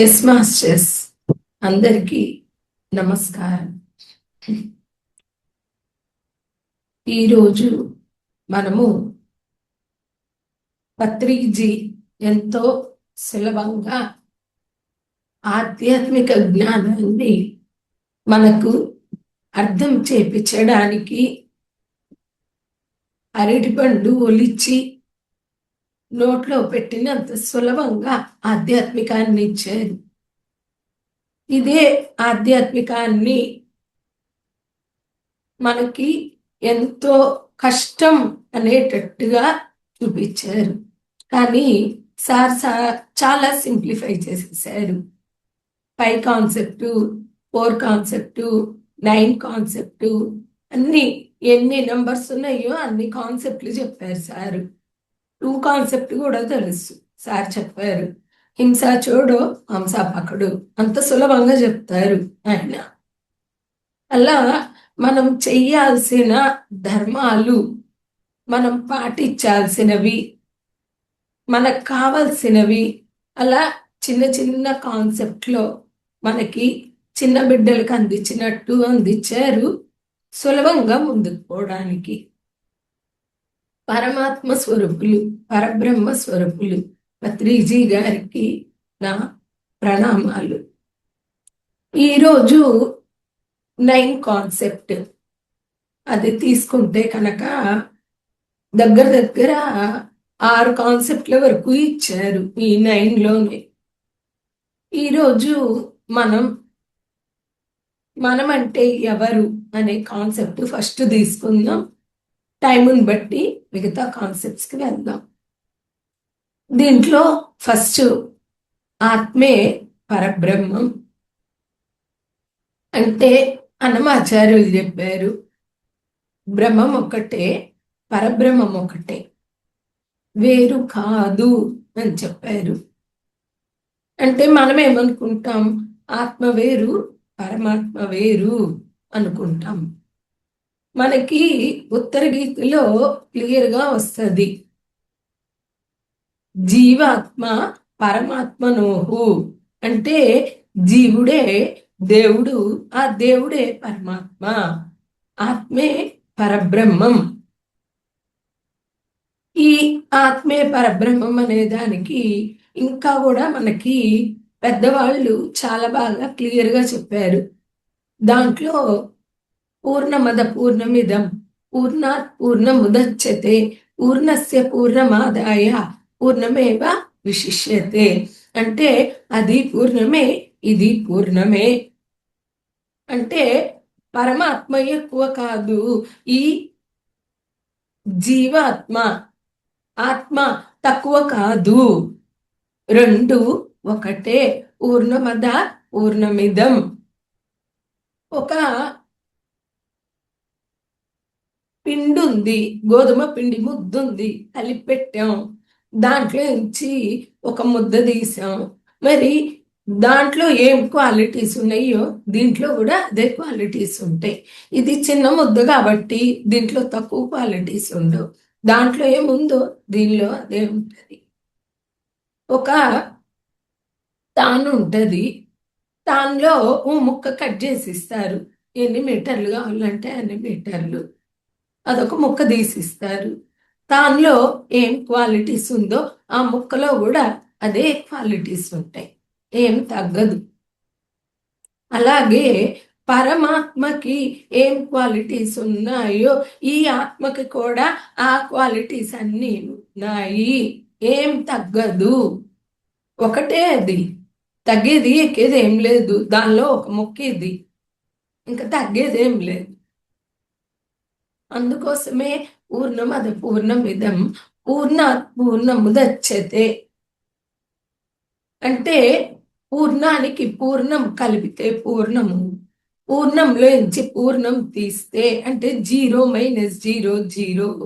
Yes masters అందరికీ నమస్కారం. ఈరోజు మనము పత్రిజీ ఎంతో సులభంగా ఆధ్యాత్మిక జ్ఞానాన్ని మనకు అర్థం చేపించడానికి అరటిపండు ఒలిచి నోట్లో పెట్టినంత సులభంగా ఆధ్యాత్మికాన్ని ఇచ్చారు. ఇదే ఆధ్యాత్మికాన్ని మనకి ఎంతో కష్టం అనేటట్టుగా చూపించారు. కానీ సార్ చాలా సింప్లిఫై చేసేసారు. 5 కాన్సెప్టు, 4 కాన్సెప్టు, 9 కాన్సెప్టు, అన్ని ఎన్ని నెంబర్స్ ఉన్నాయో అన్ని కాన్సెప్ట్లు చెప్పారు సారు. 2 కాన్సెప్ట్ కూడా తెలుసు సార్ చెప్పారు. హింస చూడు హంస పకడు, అంత సులభంగా చెప్తారు ఆయన. అలా మనం చెయ్యాల్సిన ధర్మాలు, మనం పాటించాల్సినవి, మనకు కావాల్సినవి అలా చిన్న చిన్న కాన్సెప్ట్లో మనకి చిన్న బిడ్డలకు అందించినట్టు అందించారు, సులభంగా ముందుకు పోవడానికి. పరమాత్మ స్వరూపులు, పరబ్రహ్మ స్వరూపులు పత్రిజీ గారికి నా ప్రణామాలు. ఈరోజు 9 కాన్సెప్ట్ అది తీసుకుంటే కనుక దగ్గర దగ్గర 6 కాన్సెప్ట్ల వరకు ఇచ్చారు ఈ 9లోనే. ఈరోజు మనం అంటే ఎవరు అనే కాన్సెప్ట్ ఫస్ట్ తీసుకుందాం. టైముని బట్టి మిగతా కాన్సెప్ట్స్కి వెళ్దాం. దీంట్లో ఫస్ట్ ఆత్మే పరబ్రహ్మం అంటే అన్నమాచార్యులు చెప్పారు, బ్రహ్మం ఒకటే, పరబ్రహ్మం ఒకటే, వేరు కాదు అని చెప్పారు. అంటే మనం ఏమనుకుంటాం, ఆత్మ వేరు పరమాత్మ వేరు అనుకుంటాం. మనకి ఉత్తర గీతలో క్లియర్గా వస్తుంది, జీవాత్మ పరమాత్మనోహు అంటే జీవుడే దేవుడు, ఆ దేవుడే పరమాత్మ, ఆత్మే పరబ్రహ్మం. ఈ ఆత్మే పరబ్రహ్మం అనే దానికి ఇంకా కూడా మనకి పెద్దవాళ్ళు చాలా బాగా క్లియర్గా చెప్పారు. దాంట్లో పూర్ణమద పూర్ణమిదం పూర్ణాత్ పూర్ణముదచ్యతే పూర్ణస్య పూర్ణమాదాయ పూర్ణమేవ విశిష్యతే అంటే అది పూర్ణమే, ఇది పూర్ణమే. అంటే పరమాత్మ ఎక్కువ కాదు, ఈ జీవాత్మ ఆత్మ తక్కువ కాదు, రెండు ఒకటే. పూర్ణమద పూర్ణమిదం. ఒక పిండి ఉంది, గోధుమ పిండి ముద్ద ఉంది, కలిపి పెట్టాం, దాంట్లో నుంచి ఒక ముద్ద తీసాం. మరి దాంట్లో ఏం క్వాలిటీస్ ఉన్నాయో దీంట్లో కూడా అదే క్వాలిటీస్ ఉంటాయి. ఇది చిన్న ముద్ద కాబట్టి దీంట్లో తక్కువ క్వాలిటీస్ ఉండవు, దాంట్లో ఏముందో దీనిలో అదే ఉంటుంది. ఒక తాను ఉంటుంది, తానులో ఓ ముక్క కట్ చేసి ఇస్తారు, ఎన్ని మీటర్లు కావాలంటే అన్ని మీటర్లు, అదొక ముక్క తీసిస్తారు. దానిలో ఏం క్వాలిటీస్ ఉందో ఆ ముక్కలో కూడా అదే క్వాలిటీస్ ఉంటాయి, ఏం తగ్గదు. అలాగే పరమాత్మకి ఏం క్వాలిటీస్ ఉన్నాయో ఈ ఆత్మకి కూడా ఆ క్వాలిటీస్ అన్నీ ఉన్నాయి, ఏం తగ్గదు, ఒకటే. అది తగ్గేది ఎక్కేది ఏం లేదు, దానిలో ఒక ముక్క ఇది, ఇంకా తగ్గేది ఏం లేదు. అందుకోసమే పూర్ణమద పూర్ణమిదం పూర్ణాత్ పూర్ణముదచ్యతే అంటే పూర్ణానికి పూర్ణం కలిపితే పూర్ణము, పూర్ణంలో నుంచి పూర్ణం తీస్తే అంటే 0 - 0 0,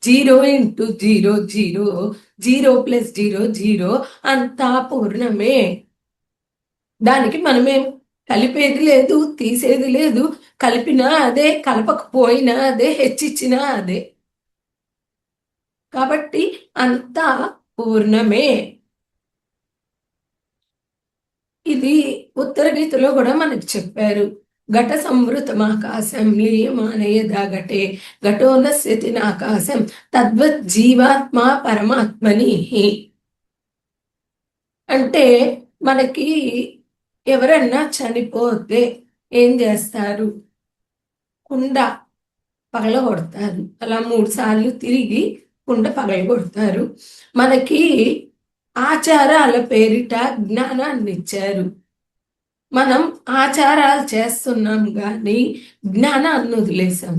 0 × 0 0, 0 + 0 0, అంతా పూర్ణమే. దానికి మనమేం కలిపేది లేదు, తీసేది లేదు, కలిపినా అదే, కలపకపోయినా అదే, హెచ్చిచ్చినా అదే. కాబట్టి అంతా పూర్ణమే. ఇది ఉత్తర గీతలో కూడా మనకు చెప్పారు. ఘట సంవృతమాకాశం లీయమానయదాఘటే ఘటోనశ్యతి నాకాశం తద్వత్ జీవాత్మ పరమాత్మని. అంటే మనకి ఎవరన్నా చనిపోతే ఏం చేస్తారు? కుండ పగలగొడతారు. అలా 3 సార్లు తిరిగి కుండ పగలగొడతారు. మనకి ఆచారాల పేరిట జ్ఞానాన్ని ఇచ్చారు. మనం ఆచారాలు చేస్తున్నాం కానీ జ్ఞానాన్ని వదిలేసాం.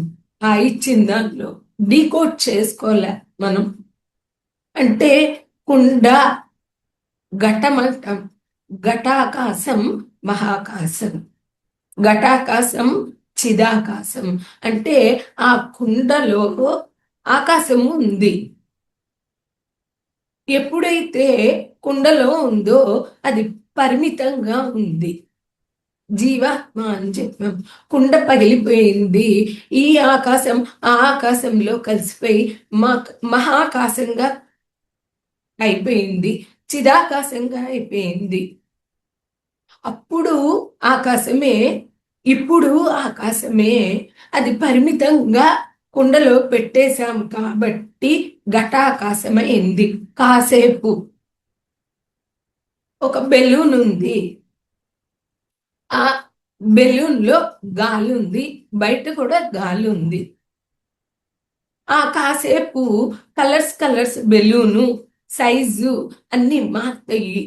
ఆ ఇచ్చిన దానిలో డీకోడ్ చేసుకోలే మనం. అంటే కుండ ఘటం అంటాం. ఘటాకాశం మహాకాశం, ఘటాకాశం చిదాకాశం. అంటే ఆ కుండలో ఆకాశము ఉంది. ఎప్పుడైతే కుండలో ఉందో అది పరిమితంగా ఉంది. జీవాత్మ అని చెప్పాం. కుండ పగిలిపోయింది. ఈ ఆకాశం ఆ ఆకాశంలో కలిసిపోయి మహాకాశంగా అయిపోయింది, చిదాకాశంగా అయిపోయింది. అప్పుడు ఆకాశమే, ఇప్పుడు ఆకాశమే. అది పరిమితంగా కుండలో పెట్టేశాం కాబట్టి ఘటాకాశమైంది. కాసేపు ఒక బెలూన్ ఉంది. ఆ బెలూన్లో గాలి ఉంది, బయట కూడా గాలి ఉంది. ఆ కాసేపు కలర్స్ బెలూను సైజు అన్ని మారుతాయి,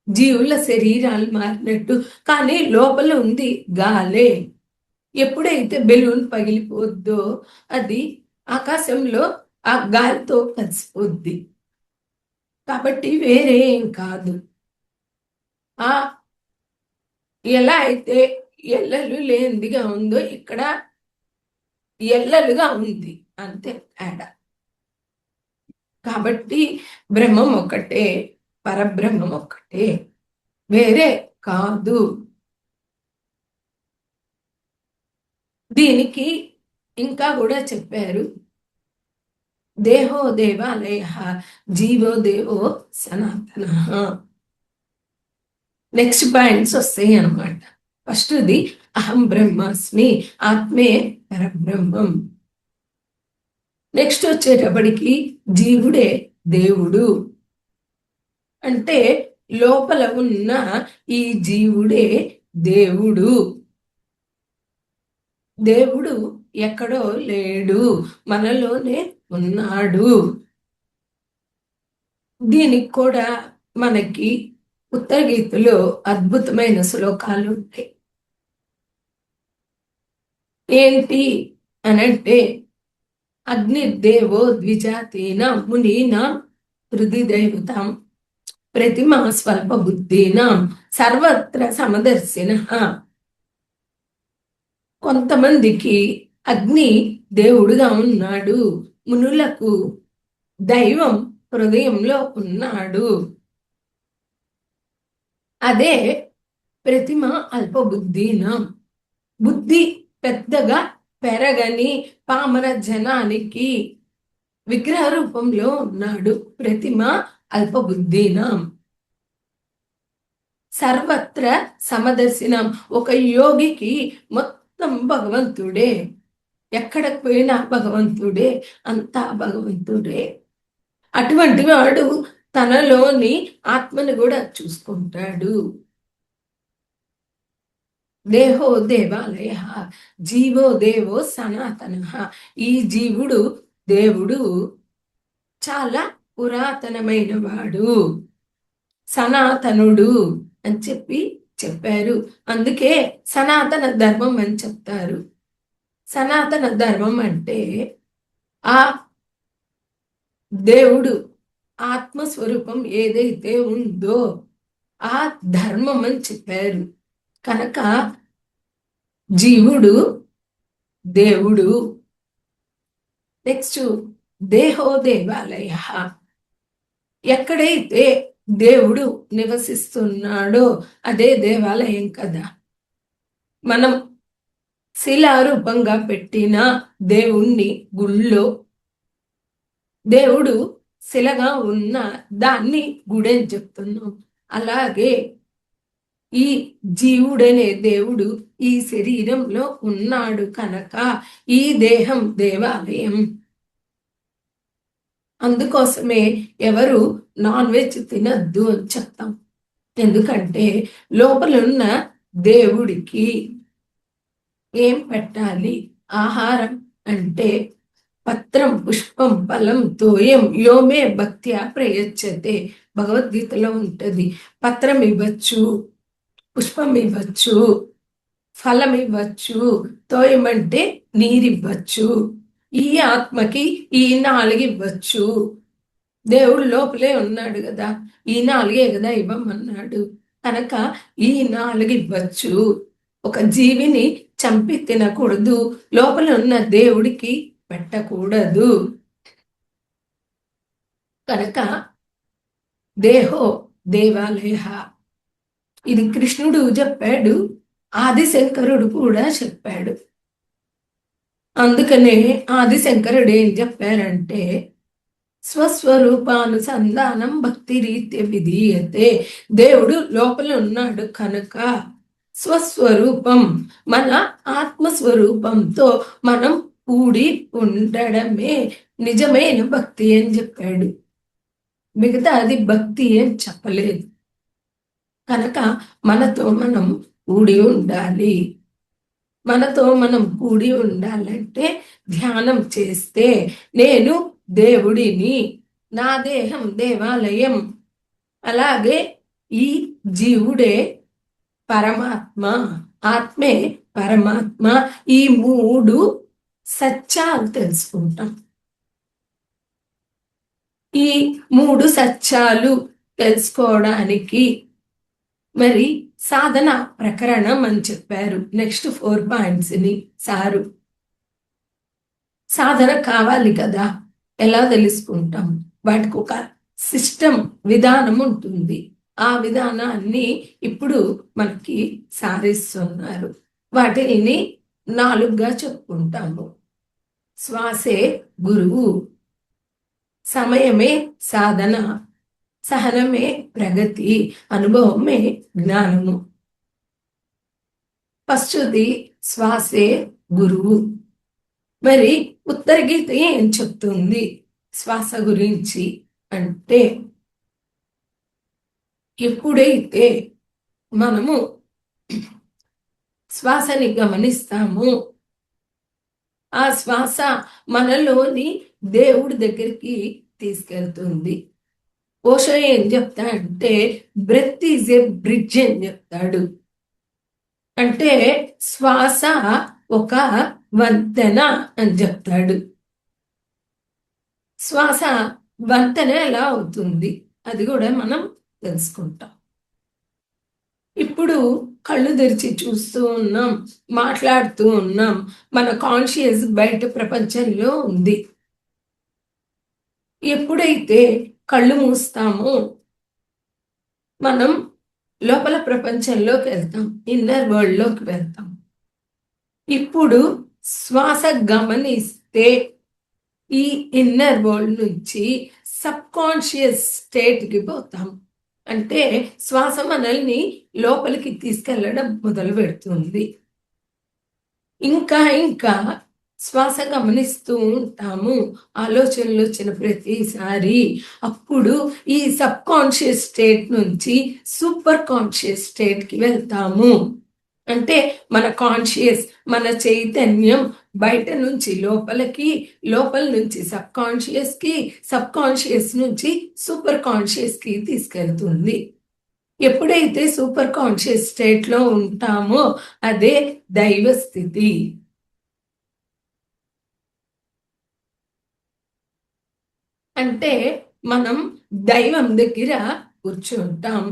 జీవుల శరీరాలు మారినట్టు. కానీ లోపల ఉంది గాలే. ఎప్పుడైతే బెలూన్ పగిలిపోద్దో అది ఆకాశంలో ఆ గాలితో కలిసిపోద్ది. కాబట్టి వేరే ఏం కాదు. ఆ ఎలా అయితే ఎల్లలు లేనిదిగా ఉందో ఇక్కడ ఎల్లలుగా ఉంది, అంతే తేడా. కాబట్టి బ్రహ్మం ఒకటే, పరబ్రహ్మం ఒకటే, వేరే కాదు. దీనికి ఇంకా కూడా చెప్పారు, దేహో దేవాలయ జీవో దేవో సనాతన. నెక్స్ట్ పాయింట్స్ వస్తాయి అన్నమాట. ఫస్ట్ది అహం బ్రహ్మాస్మి, ఆత్మే పరబ్రహ్మం. నెక్స్ట్ వచ్చేటప్పటికి జీవుడే దేవుడు. అంటే లోపల ఉన్న ఈ జీవుడే దేవుడు. దేవుడు ఎక్కడో లేడు, మనలోనే ఉన్నాడు. దీనికి కూడా మనకి ఉత్తర గీతలో అద్భుతమైన శ్లోకాలు ఉంటాయి. ఏంటి అనంటే, అగ్నిర్దేవో ద్విజాతీనాం మునీనాం హృది దైవతాం ప్రతిమా స్వల్ప బుద్ధీనాం సర్వత్ర సమదర్శినః. కొంతమందికి అగ్ని దేవుడుగా ఉన్నాడు, మునులకు దైవం హృదయంలో ఉన్నాడు. అదే ప్రతిమ అల్పబుద్ధీనాం, బుద్ధి పెద్దగా పెరగని పామర జనానికి విగ్రహ రూపంలో ఉన్నాడు. ప్రతిమ అల్పబుద్ధీనాం సర్వత్ర సమదర్శినం. ఒక యోగికి మొత్తం భగవంతుడే, ఎక్కడికి పోయినా భగవంతుడే, అంతా భగవంతుడే. అటువంటి వాడు తనలోని ఆత్మను కూడా చూసుకుంటాడు. దేహో దేవాలయ జీవో దేవో సనాతన. ఈ జీవుడు దేవుడు చాలా పురాతనమైన వాడు, సనాతనుడు అని చెప్పారు. అందుకే సనాతన ధర్మం అని చెప్తారు. సనాతన ధర్మం అంటే ఆ దేవుడు ఆత్మస్వరూపం ఏదైతే ఉందో ఆ ధర్మం అని చెప్పారు. కనుక జీవుడు దేవుడు. నెక్స్ట్ దేహో దేవాలయ. ఎక్కడైతే దేవుడు నివసిస్తున్నాడో అదే దేవాలయం కదా. మనం శిలారూపంగా పెట్టిన దేవుణ్ణి గుళ్ళో, దేవుడు శిలగా ఉన్న దాన్ని గుడి అని చెప్తున్నాం. అలాగే ఈ జీవుడనే దేవుడు ఈ శరీరంలో ఉన్నాడు కనుక ఈ దేహం దేవాలయం. అందుకోసమే ఎవరు నాన్ వెజ్ తినద్దు అని చెప్తాం. ఎందుకంటే లోపలున్న దేవుడికి ఏం పెట్టాలి? ఆహారం అంటే పత్రం పుష్పం ఫలం తోయం యోమే భక్త్యా ప్రయచ్చతే. భగవద్గీతలో ఉంటది. పత్రం ఇవ్వచ్చు, పుష్పం ఇవ్వచ్చు, ఫలం ఇవ్వచ్చు, తోయం అంటే నీరివ్వచ్చు, ఈ ఆత్మకి ఈ 4 ఇవ్వచ్చు. దేవుడు లోపలే ఉన్నాడు కదా, ఈ 4 కదా ఇవ్వమన్నాడు కనుక ఈ 4 ఇవ్వచ్చు. ఒక జీవిని చంపి తినకూడదు, లోపల ఉన్న దేవుడికి పెట్టకూడదు. కనుక దేహో దేవాలయ, ఇది కృష్ణుడు చెప్పాడు, ఆదిశంకరుడు కూడా చెప్పాడు. అందుకనే ఆదిశంకరుడు ఏం చెప్పారంటే స్వస్వరూపానుసంధానం భక్తి రీత్య విధీయతే. దేవుడు లోపల ఉన్నాడు కనుక స్వస్వరూపం మన ఆత్మస్వరూపంతో మనం కూడి ఉండడమే నిజమైన భక్తి అని చెప్పాడు. మిగతా అది భక్తి అని చెప్పలేదు. కనుక మనతో మనం కూడి ఉండాలి. మనతో మనం కూడి ఉండాలంటే ధ్యానం చేస్తే నేను దేవుడిని, నా దేహం దేవాలయం, అలాగే ఈ జీవుడే పరమాత్మ, ఆత్మే పరమాత్మ, ఈ 3 సత్యాలు తెలుసుకుంటాం. ఈ 3 సత్యాలు తెలుసుకోవడానికి మరి సాధన ప్రకరణం అని చెప్పారు. నెక్స్ట్ 4 పాయింట్స్ని సారు. సాధన కావాలి కదా, ఎలా తెలుసుకుంటాం? వాటికి ఒక సిస్టమ్, విధానం ఉంటుంది. ఆ విధానాన్ని ఇప్పుడు మనకి సారిస్తున్నారు. వాటిని 4గా చెప్పుకుంటాము. శ్వాసే గురువు, సమయమే సాధన, సహనమే ప్రగతి, అనుభవమే జ్ఞానము. ఫస్ట్ది శ్వాసే గురువు. మరి ఉత్తర గీత ఏం చెప్తుంది శ్వాస గురించి అంటే, ఎప్పుడైతే మనము శ్వాసని గమనిస్తాము, ఆ శ్వాస మనలోని దేవుడి దగ్గరికి తీసుకెళ్తుంది. ఓషో ఏం చెప్తాడంటే బ్రెత్ ఈజ్ ఏ బ్రిడ్జ్ అని చెప్తాడు. అంటే శ్వాస ఒక వంతెన అని చెప్తాడు. శ్వాస వంతెన ఎలా అవుతుంది అది కూడా మనం తెలుసుకుంటాం. ఇప్పుడు కళ్ళు తెరిచి చూస్తూ ఉన్నాం, మాట్లాడుతూ ఉన్నాం, మన కాన్షియస్ బయట ప్రపంచంలో ఉంది. ఎప్పుడైతే కళ్ళు మూస్తామో మనం లోపల ప్రపంచంలోకి వెళ్తాం, ఇన్నర్ వరల్డ్లోకి వెళ్తాం. ఇప్పుడు శ్వాస గమనిస్తే ఈ ఇన్నర్ వరల్డ్ నుంచి సబ్ కాన్షియస్ స్టేట్కి పోతాం. అంటే శ్వాస మనల్ని లోపలికి తీసుకెళ్ళడం మొదలు పెడుతుంది. ఇంకా ఇంకా శ్వాస గమనిస్తూ ఉంటాము, ఆలోచనలు వచ్చిన ప్రతిసారి. అప్పుడు ఈ సబ్ కాన్షియస్ స్టేట్ నుంచి సూపర్ కాన్షియస్ స్టేట్కి వెళ్తాము. అంటే మన కాన్షియస్, మన చైతన్యం బయట నుంచి లోపలికి, లోపల నుంచి సబ్ కాన్షియస్కి, సబ్ కాన్షియస్ నుంచి సూపర్ కాన్షియస్కి తీసుకెళ్తుంది. ఎప్పుడైతే సూపర్ కాన్షియస్ స్టేట్లో ఉంటామో అదే దైవ స్థితి. అంటే మనం దైవం దగ్గర కూర్చుంటాం,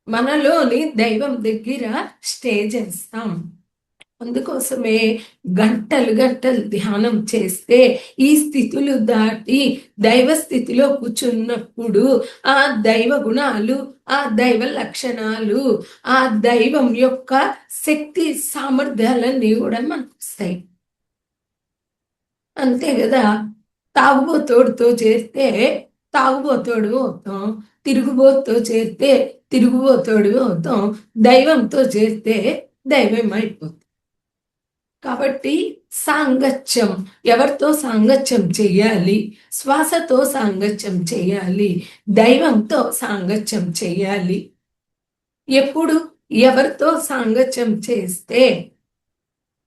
మనలోని దైవం దగ్గర స్టే చేస్తాం. అందుకోసమే గంటలు గంటలు ధ్యానం చేస్తే ఈ స్థితులు దాటి దైవ స్థితిలో కూర్చున్నప్పుడు ఆ దైవ గుణాలు, ఆ దైవ లక్షణాలు, ఆ దైవం యొక్క శక్తి సామర్థ్యాలన్నీ కూడా మనకు వస్తాయి. అంతే కదా, తాగుబోతోడితో చేస్తే తాగుబోతోడు అవుతాం, తిరుగుబోతుతో చేరితే తిరుగుబోతోడు అవుతాం, దైవంతో చేరితే దైవం అయిపోతాం. కాబట్టి సాంగత్యం, ఎవరితో సాంగత్యం చేయాలి? శ్వాసతో సాంగత్యం చేయాలి, దైవంతో సాంగత్యం చేయాలి. ఎప్పుడు ఎవరితో సాంగత్యం చేస్తే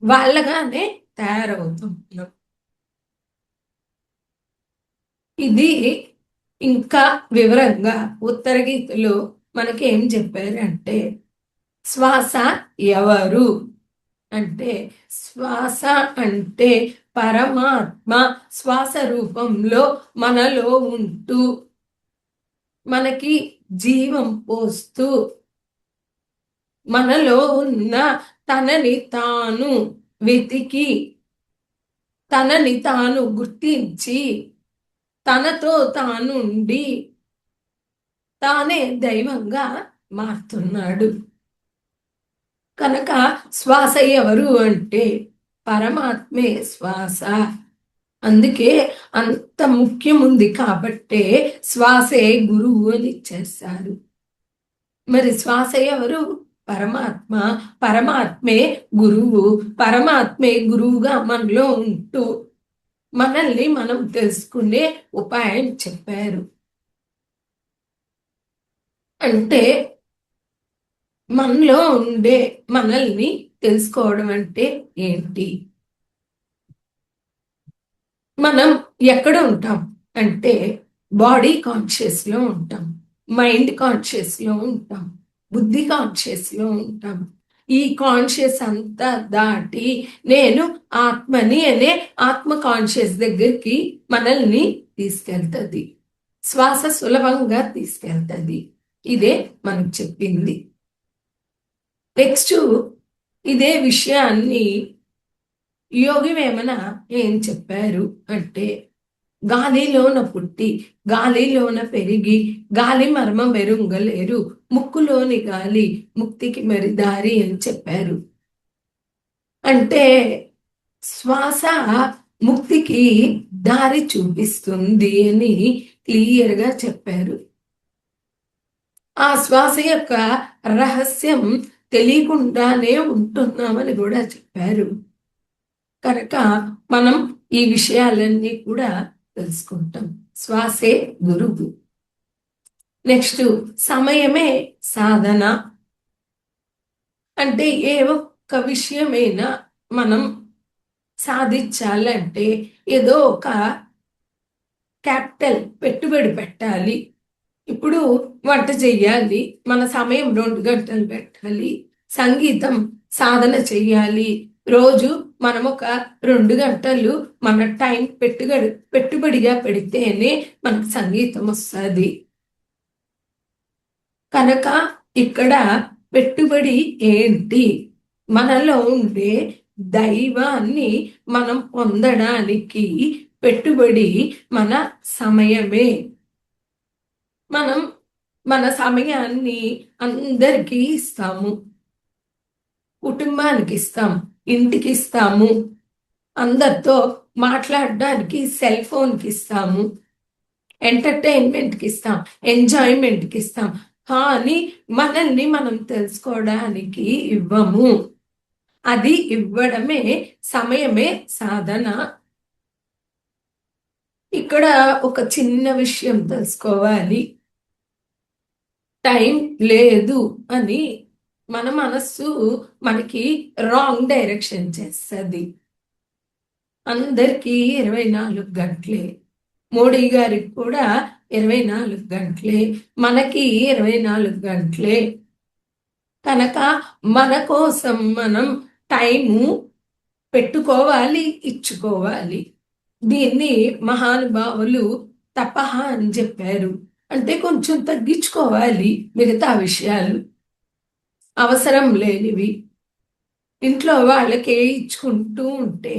వాళ్ళగానే తయారవుతాం. ఇది ఇంకా వివరంగా ఉత్తర గీతలో మనకి ఏం చెప్పారంటే, శ్వాస ఎవరు అంటే, శ్వాస అంటే పరమాత్మ శ్వాస రూపంలో మనలో ఉంటూ మనకి జీవం పోస్తూ మనలో ఉన్న తనని తాను వెతికి తనని తాను గుర్తించి తనతో తానుండి తానే దైవంగా మారుతున్నాడు. కనుక శ్వాస ఎవరు అంటే పరమాత్మే శ్వాస. అందుకే అంత ముఖ్యం ఉంది కాబట్టే శ్వాసే గురువు అని చేశారు. మరి శ్వాస ఎవరు? పరమాత్మ. పరమాత్మే గురువు. పరమాత్మే గురువుగా మనలో ఉంటూ మనల్ని మనం తెలుసుకునే ఉపాయం చెప్పారు. అంటే మనలో ఉండే మనల్ని తెలుసుకోవడం అంటే ఏంటి? మనం ఎక్కడ ఉంటాం అంటే బాడీ కాన్షియస్ లో ఉంటాం, మైండ్ కాన్షియస్ లో ఉంటాం, బుద్ధి కాన్షియస్ లో ఉంటాం. ఈ కాన్షియస్ అంతా దాటి నేను ఆత్మని అనే ఆత్మ కాన్షియస్ దగ్గరికి మనల్ని తీసుకెళ్తుంది. శ్వాస సులభంగా తీసుకెళ్తుంది. ఇదే మనకు చెప్పింది. నెక్స్ట్ ఇదే విషయాన్ని యోగి వేమన ఏం చెప్పారు అంటే, గాలిలోన పుట్టి గాలిలోన పెరిగి గాలి మర్మం వెరుంగలేరు, ముక్కులోని గాలి ముక్తికి మరి దారి అని చెప్పారు. అంటే శ్వాస ముక్తికి దారి చూపిస్తుంది అని క్లియర్గా చెప్పారు. ఆ శ్వాస యొక్క రహస్యం తెలియకుండానే ఉంటున్నామని కూడా చెప్పారు. కనుక మనం ఈ విషయాలన్నీ కూడా తెలుసుకుంటాం. శ్వాసే గురువు. నెక్స్ట్ సమయమే సాధన. అంటే ఏ ఒక్క విషయమైనా మనం సాధించాలంటే ఏదో ఒక క్యాపిటల్ పెట్టుబడి పెట్టాలి. ఇప్పుడు వంట చెయ్యాలి, మన సమయం 2 గంటలు పెట్టాలి. సంగీతం సాధన చెయ్యాలి, రోజు మనం ఒక 2 గంటలు మన టైం పెట్టుబడిగా పెడితేనే మనకు సంగీతం వస్తుంది. కనుక ఇక్కడ పెట్టుబడి ఏంటి? మనలో ఉండే దైవాన్ని మనం పొందడానికి పెట్టుబడి మన సమయమే. మనం మన సమయాన్ని అందరికీ ఇస్తాము. కుటుంబానికి ఇస్తాం, ఇంటికి ఇస్తాము, అందరితో మాట్లాడడానికి సెల్ ఫోన్కి ఇస్తాము, ఎంటర్టైన్మెంట్కి ఇస్తాం, ఎంజాయ్మెంట్కి ఇస్తాం. కానీ మనల్ని మనం తెలుసుకోవడానికి ఇవ్వము. అది ఇవ్వడమే సమయమే సాధన. ఇక్కడ ఒక చిన్న విషయం తెలుసుకోవాలి. టైం లేదు అని మన మనస్సు మనకి రాంగ్ డైరెక్షన్ చేస్తుంది. అందరికీ 24 గంటలే, మోడీ గారికి కూడా 24 గంటలే, మనకి 24 గంటలే. కనుక మన కోసం మనం టైము పెట్టుకోవాలి, ఇచ్చుకోవాలి. దీన్ని మహానుభావులు తపహ అని చెప్పారు. అంటే కొంచెం తగ్గించుకోవాలి మిగతా విషయాలు, అవసరం లేనివి. ఇంట్లో వాళ్ళకి ఇచ్చుకుంటూ ఉంటే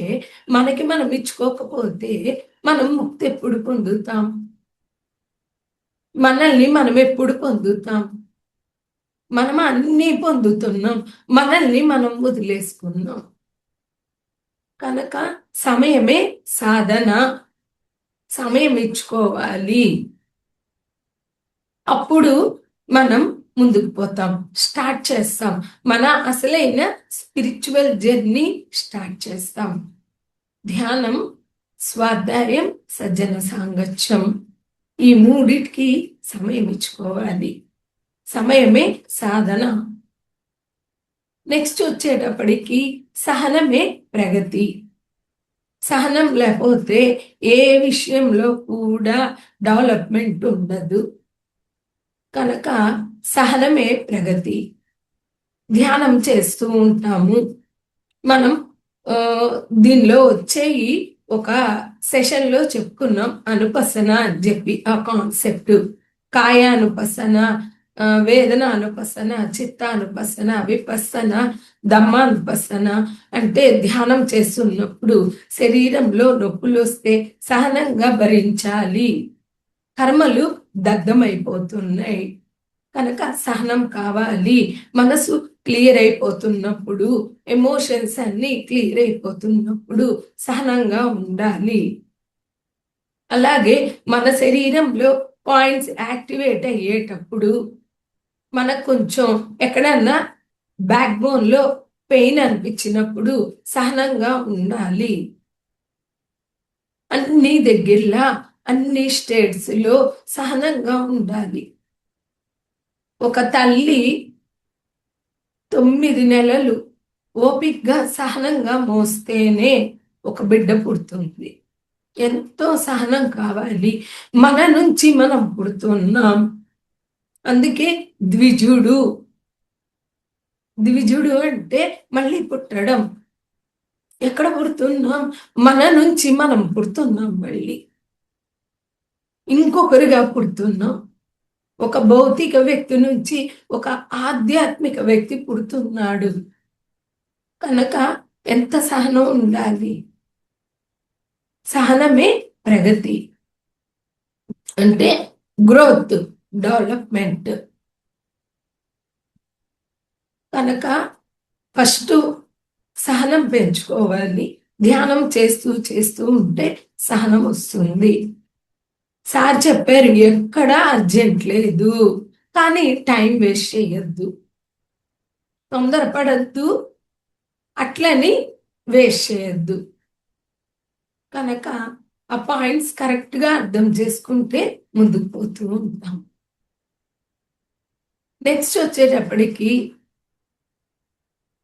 మనకి మనం ఇచ్చుకోకపోతే మనం ముక్తి ఎప్పుడు పొందుతాం? మనల్ని మనం ఎప్పుడు పొందుతాం? మనం అన్నీ పొందుతున్నాం, మనల్ని మనం వదిలేసుకున్నాం. కనుక సమయమే సాధన. సమయం ఇచ్చుకోవాలి. అప్పుడు మనం ముందుకు పోతాం, స్టార్ట్ చేస్తాం, మన అసలైన స్పిరిచువల్ జర్నీ స్టార్ట్ చేస్తాం. ధ్యానం, స్వాధ్యాయం, సజ్జన సాంగత్యం, ఈ మూడిటికి సమయం ఇచ్చుకోవాలి. సమయమే సాధన. నెక్స్ట్ వచ్చేటప్పటికి సహనమే ప్రగతి. సహనం లేకపోతే ఏ విషయంలో కూడా డెవలప్మెంట్ ఉండదు. కనుక సహనమే ప్రగతి. ధ్యానం చేస్తూ ఉంటాము మనం. దీనిలో వచ్చేయి ఒక సెషన్లో చెప్పుకున్నాం, అనుపసన అని చెప్పి ఆ కాన్సెప్ట్. కాయానుపసన, వేదనానుపసన, చిత్తానుపసన, విపස්සన, ధమ్మానుపసన. అంటే ధ్యానం చేస్తున్నప్పుడు శరీరంలో నొప్పులు వస్తే సహనంగా భరించాలి, కర్మలు దగ్ధమైపోతున్నాయి కనుక సహనం కావాలి. మనసు క్లియర్ అయిపోతున్నప్పుడు, ఎమోషన్స్ అన్ని క్లియర్ అయిపోతున్నప్పుడు సహనంగా ఉండాలి. అలాగే మన శరీరంలో పాయింట్స్ యాక్టివేట్ అయ్యేటప్పుడు మనకు కొంచెం ఎక్కడన్నా బ్యాక్ బోన్ లో పెయిన్ అనిపించినప్పుడు సహనంగా ఉండాలి. అన్ని దగ్గరలా అన్ని స్టేట్స్ లో సహనంగా ఉండాలి. ఒక తల్లి 9 నెలలు ఓపికగా సహనంగా మోస్తేనే ఒక బిడ్డ పుడుతుంది. ఎంతో సహనం కావాలి. మన నుంచి మనం పుడుతున్నాం. అందుకే ద్విజుడు. ద్విజుడు అంటే మళ్ళీ పుట్టడం. ఎక్కడ పుడుతున్నాం? మన నుంచి మనం పుడుతున్నాం, మళ్ళీ ఇంకొకరిగా పుడుతున్నాం. ఒక భౌతిక వ్యక్తి నుంచి ఒక ఆధ్యాత్మిక వ్యక్తి పుడుతున్నాడు. కనుక ఎంత సహనం ఉండాలి. సహనమే ప్రగతి, అంటే గ్రోత్, డెవలప్మెంట్. కనుక ఫస్ట్ సహనం పెంచుకోవాలి. ధ్యానం చేస్తూ చేస్తూ ఉంటే సహనం వస్తుంది. సార్ చెప్పారు, ఎక్కడా అర్జెంట్ లేదు, కానీ టైం వేస్ట్ చేయొద్దు, తొందరపడద్దు, అట్లని వేస్ట్ చేయొద్దు. కనుక ఆ పాయింట్స్ కరెక్ట్గా అర్థం చేసుకుంటే ముందుకు పోతూ ఉంటాం. నెక్స్ట్ వచ్చేటప్పటికి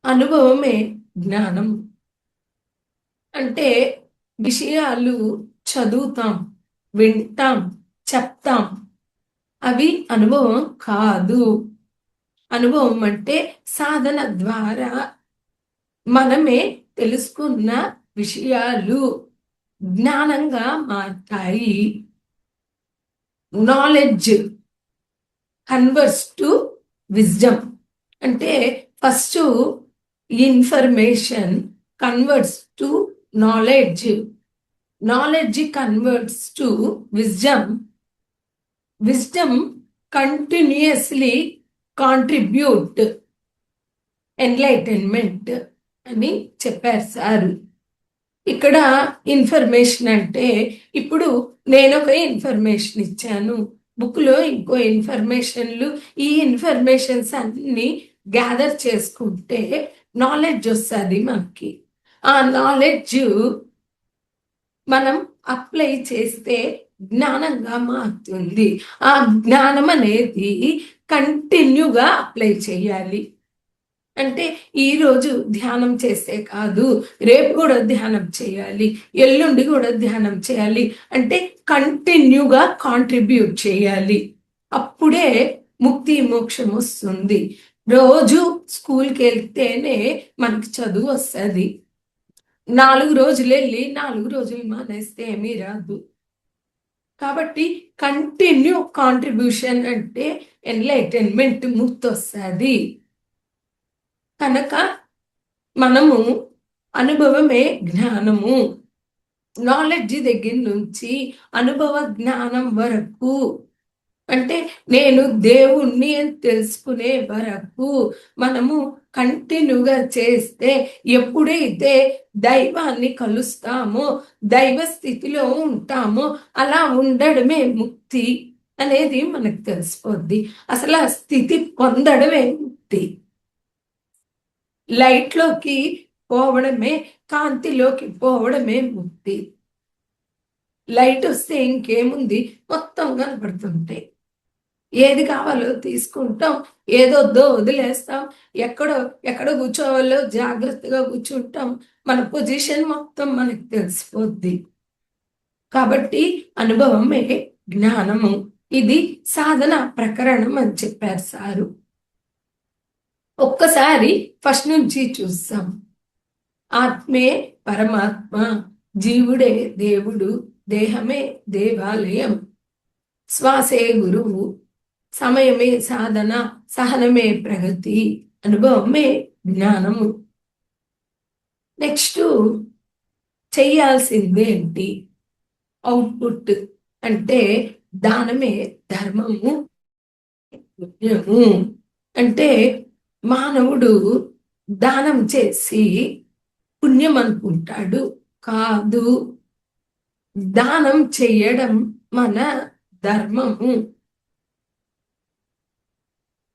అనుభవమే జ్ఞానం. అంటే విషయాలు చదువుతాం, వింటాం, చెప్తాం, అవి అనుభవం కాదు. అనుభవం అంటే సాధన ద్వారా మనమే తెలుసుకున్న విషయాలు జ్ఞానంగా మారుతాయి. Knowledge converts to wisdom. అంటే first information converts to knowledge, knowledge converts to wisdom, wisdom continuously contribute enlightenment అని చెప్పారు సార్. ఇక్కడ ఇన్ఫర్మేషన్ అంటే ఇప్పుడు నేను ఒక ఇన్ఫర్మేషన్ ఇచ్చాను, బుక్లో ఇంకో ఇన్ఫర్మేషన్లు, ఈ ఇన్ఫర్మేషన్స్ అన్ని గ్యాదర్ చేసుకుంటే నాలెడ్జ్ వస్తుంది మనకి. ఆ నాలెడ్జ్ మనం అప్లై చేస్తే జ్ఞానంగా మారుతుంది. ఆ జ్ఞానం అనేది కంటిన్యూగా అప్లై చేయాలి. అంటే ఈరోజు ధ్యానం చేస్తే కాదు, రేపు కూడా ధ్యానం చేయాలి, ఎల్లుండి కూడా ధ్యానం చేయాలి. అంటే కంటిన్యూగా కాంట్రిబ్యూట్ చేయాలి. అప్పుడే ముక్తి మోక్షం వస్తుంది. రోజు స్కూల్కి వెళ్తేనే మనకి చదువు వస్తుంది. 4 రోజులు వెళ్ళి 4 రోజులు మానేస్తే ఏమీ రాదు. కాబట్టి కంటిన్యూ కాంట్రిబ్యూషన్ అంటే ఎన్లైటన్మెంట్, ముక్తి వస్తుంది. కనుక మనము అనుభవమే జ్ఞానము. నాలెడ్జ్ దగ్గర నుంచి అనుభవ జ్ఞానం వరకు, అంటే నేను దేవుణ్ణి అని తెలుసుకునే వరకు మనము కంటిన్యూగా చేస్తే ఎప్పుడైతే దైవాన్ని కలుస్తామో, దైవ స్థితిలో ఉంటామో, అలా ఉండడమే ముక్తి అనేది మనకు తెలిసిపోద్ది. అసలు ఆ స్థితి పొందడం ఏంటి? లైట్లోకి పోవడమే, కాంతిలోకి పోవడమే ముక్తి. లైట్ వస్తే ఇంకేముంది, మొత్తం కనపడుతుంటాయి. ఏది కావాలో తీసుకుంటాం, ఏదొద్దో వదిలేస్తాం, ఎక్కడ కూర్చోవాలో జాగ్రత్తగా కూర్చుంటాం. మన పొజిషన్ మొత్తం మనకు తెలిసిపోద్ది. కాబట్టి అనుభవమే జ్ఞానము. ఇది సాధన ప్రకరణం అని చెప్పారు సారు. ఒక్కసారి ఫస్ట్ నుంచి చూస్తాం. ఆత్మే పరమాత్మ, జీవుడే దేవుడు, దేహమే దేవాలయం, శ్వాసే గురువు, సమయమే సాధన, సహనమే ప్రగతి, అనుభవమే జ్ఞానము. నెక్స్ట్ చెయ్యాల్సిందేంటి? అవుట్పుట్ అంటే దానమే ధర్మము, పుణ్యము. అంటే మానవుడు దానం చేసి పుణ్యం అనుకుంటాడు. కాదు, దానం చెయ్యడం మన ధర్మము.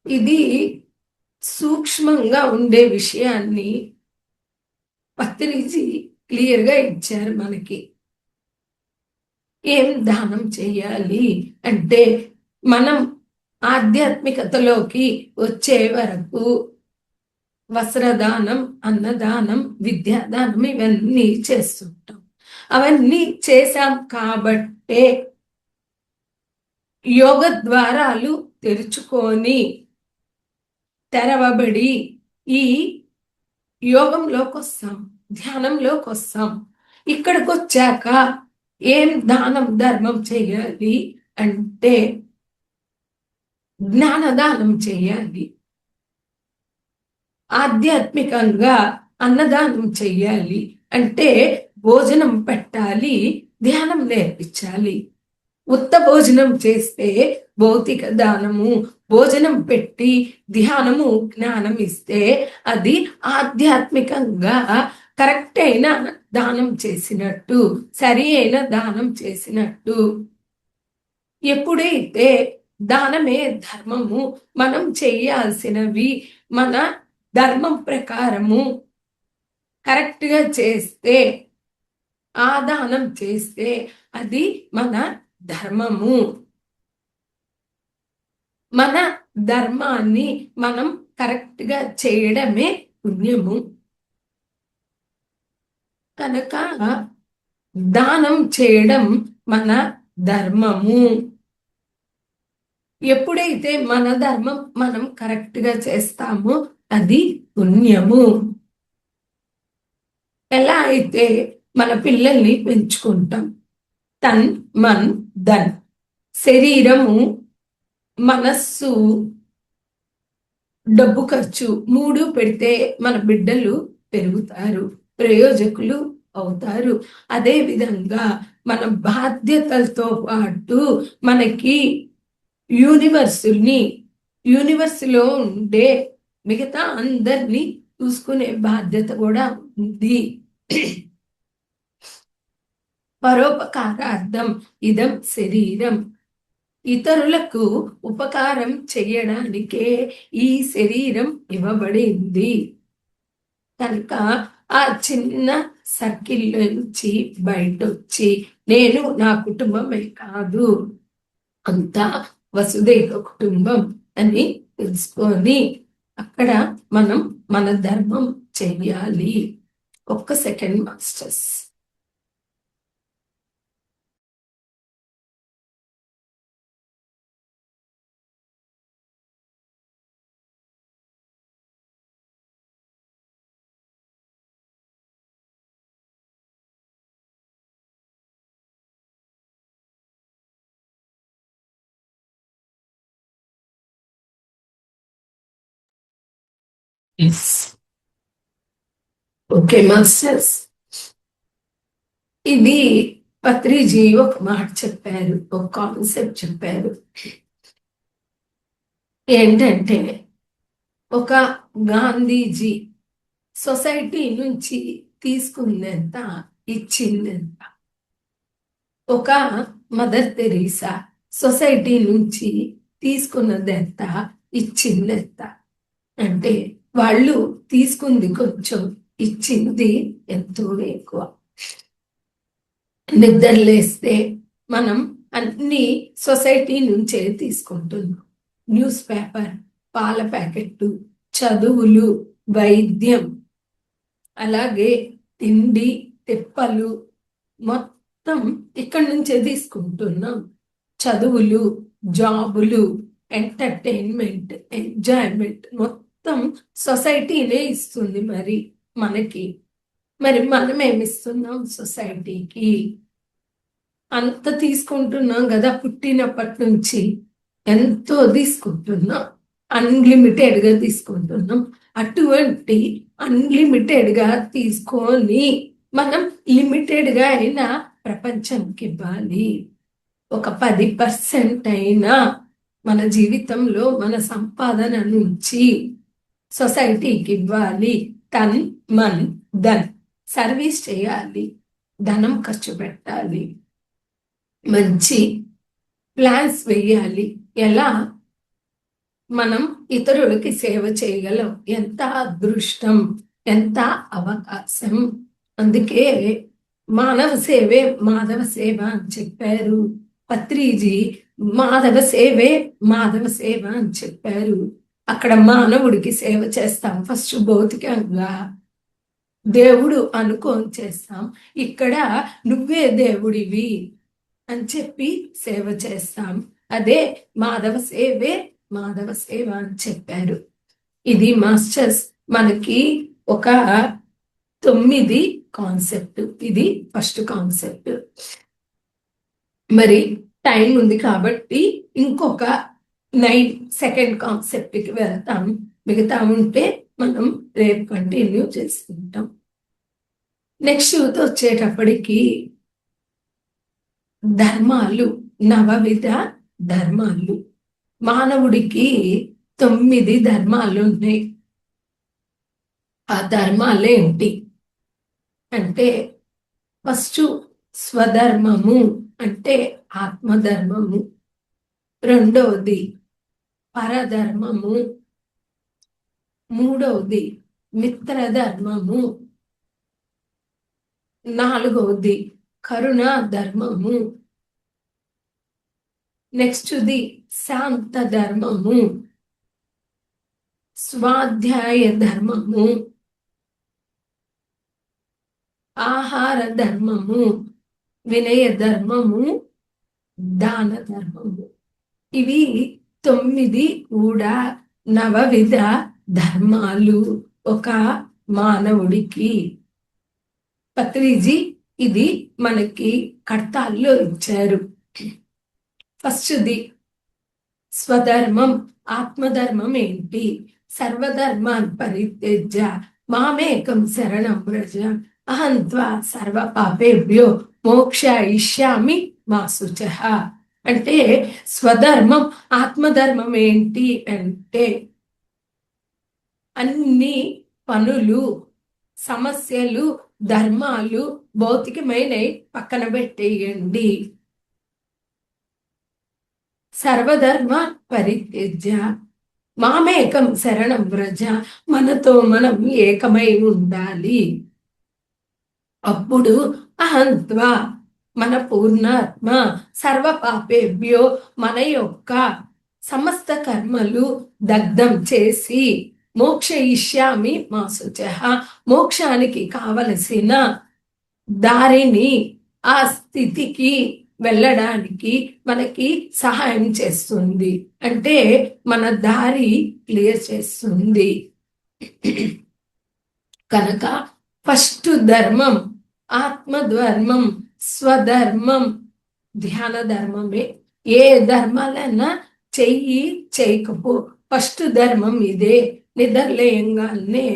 ఇది సూక్ష్మంగా ఉండే విషయాన్ని పత్రిజీ క్లియర్గా ఇచ్చారు మనకి. ఏం దానం చేయాలి అంటే మనం ఆధ్యాత్మికతలోకి వచ్చే వరకు వస్త్రదానం, అన్నదానం, విద్యాదానం ఇవన్నీ చేస్తుంటాం. అవన్నీ చేశాం కాబట్టే యోగ ద్వారాలు తెరుచుకొని తెరవబడి ఈ యోగంలోకి వస్తాం, ధ్యానంలోకి వస్తాం. ఇక్కడికి వచ్చాక ఏం దానం ధర్మం చేయాలి అంటే జ్ఞానదానం చేయాలి, ఆధ్యాత్మికంగా అన్నదానం చెయ్యాలి. అంటే భోజనం పెట్టాలి, ధ్యానం నేర్పించాలి. ఉత్త భోజనం చేస్తే భౌతిక దానము, భోజనం పెట్టి ధ్యానము జ్ఞానం ఇస్తే అది ఆధ్యాత్మికంగా కరెక్ట్ అయిన దానం చేసినట్టు, సరి అయిన దానం చేసినట్టు. ఎప్పుడైతే దానమే ధర్మము, మనం చేయాల్సినవి మన ధర్మం ప్రకారము కరెక్ట్గా చేస్తే, ఆ దానం చేస్తే అది మన ధర్మము. మన ధర్మాన్ని మనం కరెక్ట్గా చేయడమే పుణ్యము. కనుక దానం చేయడం మన ధర్మము. ఎప్పుడైతే మన ధర్మం మనం కరెక్ట్గా చేస్తామో అది పుణ్యము. ఎలా అయితే మన పిల్లల్ని పెంచుకుంటాం, తన్ మన్ ధన్, శరీరము, మనస్సు, డబ్బు ఖర్చు 3 పెడితే మన బిడ్డలు పెరుగుతారు, ప్రయోజకులు అవుతారు. అదే విధంగా మన బాధ్యతలతో పాటు మనకి యూనివర్స్లో ఉండే మిగతా అందరినీ చూసుకునే బాధ్యత కూడా ఉంది. పరోపకారార్థం ఇదం శరీరం. ఇతరులకు ఉపకారం చేయడానికే ఈ శరీరం ఇవ్వబడింది. కనుక ఆ చిన్న సర్కిల్ నుంచి బయట వచ్చి నేను నా కుటుంబమే కాదు, అంతా వసుదైక కుటుంబం అని తెలుసుకొని అక్కడ మనం మన ధర్మం చెయ్యాలి. ఒక్క సెకండ్ మాస్టర్స్. ఓకే మాస్టర్స్, ఇది పత్రిజీ ఒక మాట చెప్పారు, ఒక కాన్సెప్ట్ చెప్పారు. ఏంటంటే ఒక గాంధీజీ సొసైటీ నుంచి తీసుకుందెంత, ఇచ్చిందెంత. ఒక మదర్ తెరీసా సొసైటీ నుంచి తీసుకున్నది ఎంత, ఇచ్చింది ఎంత? అంటే వాళ్ళు తీసుకుంది కొంచెం, ఇచ్చింది ఎంతో ఎక్కువ. నిద్రలేస్తే మనం అన్ని సొసైటీ నుంచే తీసుకుంటున్నాం. న్యూస్ పేపర్, పాల ప్యాకెట్టు, చదువులు, వైద్యం, అలాగే తిండి, తిప్పలు, మొత్తం ఇక్కడి నుంచే తీసుకుంటున్నాం. చదువులు, జాబులు, ఎంటర్టైన్మెంట్, ఎంజాయ్మెంట్ మొత్తం సొసైటీనే ఇస్తుంది మరి మనకి. మరి మనం ఏమిస్తున్నాం సొసైటీకి? అంత తీసుకుంటున్నాం కదా, పుట్టినప్పటి నుంచి ఎంతో తీసుకుంటున్నాం, అన్లిమిటెడ్గా తీసుకుంటున్నాం. అటువంటి అన్లిమిటెడ్గా తీసుకొని మనం లిమిటెడ్గా అయినా ప్రపంచంకి ఇవ్వాలి. ఒక 10% అయినా మన జీవితంలో మన సంపాదన నుంచి సొసైటీకి ఇవ్వాలి. తన్ మన్ ధన్, సర్వీస్ చేయాలి, ధనం ఖర్చు పెట్టాలి, మంచి ప్లాన్స్ వేయాలి. ఎలా మనం ఇతరులకి సేవ చేయగలం, ఎంత అదృష్టం, ఎంత అవకాశం. అందుకే మానవ సేవే మాధవ సేవ అని చెప్పారు. పత్రిజీ మాధవ సేవే మాధవ సేవ అని చెప్పారు. అక్కడ మానవుడికి సేవ చేస్తాం ఫస్ట్ భౌతికంగా, దేవుడు అనుకోని చేస్తాం. ఇక్కడ నువ్వే దేవుడివి అని చెప్పి సేవ చేస్తాం. అదే మాధవ సేవే మాధవ సేవ అని చెప్పారు. ఇది మాస్టర్స్ మనకి ఒక 9 కాన్సెప్ట్. ఇది ఫస్ట్ కాన్సెప్ట్. మరి టైం ఉంది కాబట్టి ఇంకొక 9 సెకండ్ కాన్సెప్ట్కి వెళ్తాం. మిగతా ఉంటే మనం రేపు కంటిన్యూ చేసుకుంటాం. నెక్స్ట్ వచ్చేటప్పటికి ధర్మాలు, నవవిధ ధర్మాలు. మానవుడికి 9 ధర్మాలు ఉన్నాయి. ఆ ధర్మాలేంటి అంటే, ఫస్ట్ స్వధర్మము అంటే ఆత్మధర్మము, రెండవది పరధర్మము, మూడవది మిత్రధర్మము, నాలుగవది కరుణా ధర్మము, నెక్స్ట్ది శాంత ధర్మము, స్వాధ్యాయ ధర్మము, ఆహార ధర్మము, వినయ ధర్మము, దాన ధర్మము. ఇవి 9 కూడా నవవిధ ధర్మాలు ఒక మానవుడికి. పత్రిజీ ఇది మనకి కడతాల్లో ఇచ్చారు. ఫస్ట్ది స్వధర్మం, ఆత్మధర్మం ఏంటి? సర్వధర్మాన్ పరిత్యజ్య మామేకం శరణం వ్రజ అహం త్వా సర్వ పాపేభ్యో మోక్షయిష్యామి మా శుచః. అంటే స్వధర్మం, ఆత్మధర్మం ఏంటి అంటే అన్ని పనులు, సమస్యలు, ధర్మాలు భౌతికమైనవి పక్కన పెట్టేయండి. సర్వధర్మ పరిత్యజ్య మామేకం శరణం వ్రజ, మనతో మనం ఏకమై ఉండాలి. అప్పుడు అహంత్వా మన పూర్ణాత్మ సర్వ పాపేభ్యో మన యొక్క సమస్త కర్మలు దగ్ధం చేసి మోక్షయిష్యామి మా శుచః మోక్షానికి కావలసిన దారిని, ఆ స్థితికి వెళ్ళడానికి మనకి సహాయం చేస్తుంది. అంటే మన దారి క్లియర్ చేస్తుంది. కనుక ఫస్ట్ ధర్మం ఆత్మధర్మం, స్వధర్మం, ధ్యాన ధర్మమే. ఏ ధర్మాలైనా చెయ్యి చేయకపో, ఫస్ట్ ధర్మం ఇదే. నిద్రలేయంగానే